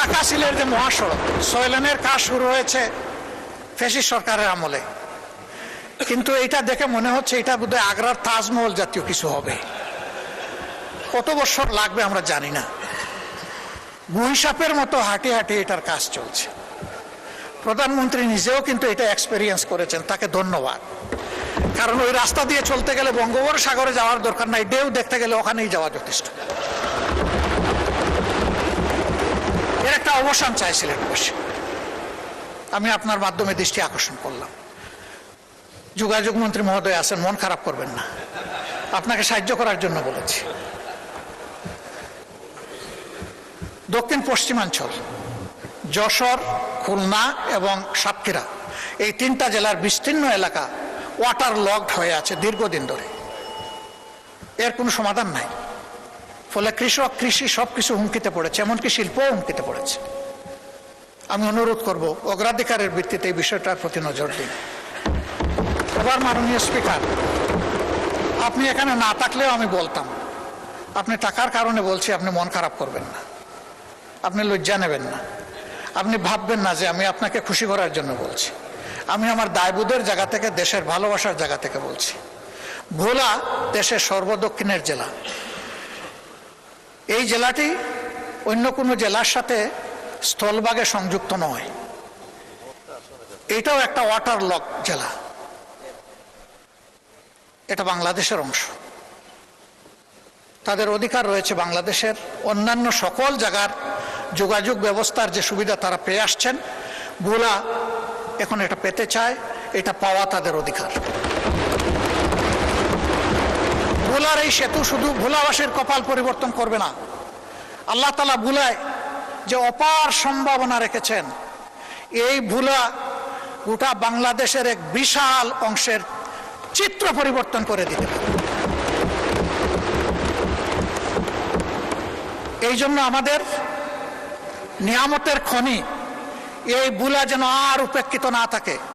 ঢাকা সিলেট যে মহাসড়ক 6 লেনের কাজ শুরু হয়েছে ফ্যাসিস্ট সরকারের আমলে, কিন্তু এটা দেখে মনে হচ্ছে এটা বোধহয় আগ্রার তাজমহল জাতীয় কিছু হবে। কত বছর লাগবে আমরা জানি না। মহিষাপের মতো হাঁটি হাঁটি এটার কাজ চলছে। প্রধানমন্ত্রী নিজেও কিন্তু এটা এক্সপেরিয়েন্স করেছেন, তাকে ধন্যবাদ। কারণ ওই রাস্তা দিয়ে চলতে গেলে বঙ্গোপসাগরে যাওয়ার দরকার নাই, ঢেউ দেখতে গেলে ওখানেই যাওয়া যথেষ্ট। এর একটা অবসান চাইছিলেন বসে, আমি আপনার মাধ্যমে দৃষ্টি আকর্ষণ করলাম। যোগাযোগ মন্ত্রী মহোদয় আছেন, মন খারাপ করবেন না, আপনাকে সাহায্য করার জন্য বলেছি। দক্ষিণ পশ্চিমাঞ্চল যশোর, খুলনা এবং সাতক্ষীরা এই 3টা জেলার বিস্তীর্ণ এলাকা ওয়াটার লকড হয়ে আছে দীর্ঘদিন ধরে, এর কোনো সমাধান নাই। ফলে কৃষক, কৃষি সবকিছু হুমকিতে পড়েছে, এমনকি শিল্পও হুমকিতে পড়েছে। আমি অনুরোধ করব অগ্রাধিকারের ভিত্তিতে এই বিষয়টার প্রতি নজর দিন। এবার মাননীয় স্পিকার, আপনি এখানে না থাকলেও আমি বলতাম, আপনি টাকার কারণে বলছি, আপনি মন খারাপ করবেন না, আপনি লজ্জা নেবেন না, আপনি ভাববেন না যে আমি আপনাকে খুশি করার জন্য বলছি। আমি আমার দায়বোধের জায়গা থেকে, দেশের ভালোবাসার জায়গা থেকে বলছি। ভোলা দেশের সর্বদক্ষিণের জেলা। এই জেলাটি অন্য কোনো জেলার সাথে স্থলভাগে সংযুক্ত নয়, এটাও একটা ওয়াটার লক জেলা। এটা বাংলাদেশের অংশ, তাদের অধিকার রয়েছে বাংলাদেশের অন্যান্য সকল জায়গার যোগাযোগ ব্যবস্থার যে সুবিধা তারা পেয়ে আসছেন, ভোলা এখন এটা পেতে চায়, এটা পাওয়া তাদের অধিকার। ভোলার এই সেতু শুধু ভোলাবাসীর কপাল পরিবর্তন করবে না, আল্লাহ তাআলা ভোলায় যে অপার সম্ভাবনা রেখেছেন, এই ভোলা গোটা বাংলাদেশের এক বিশাল অংশের চিত্র পরিবর্তন করে দিতে পারে। এই জন্য আমাদের নিয়ামতের খনি এই ভোলা যেন আর উপেক্ষিত না থাকে।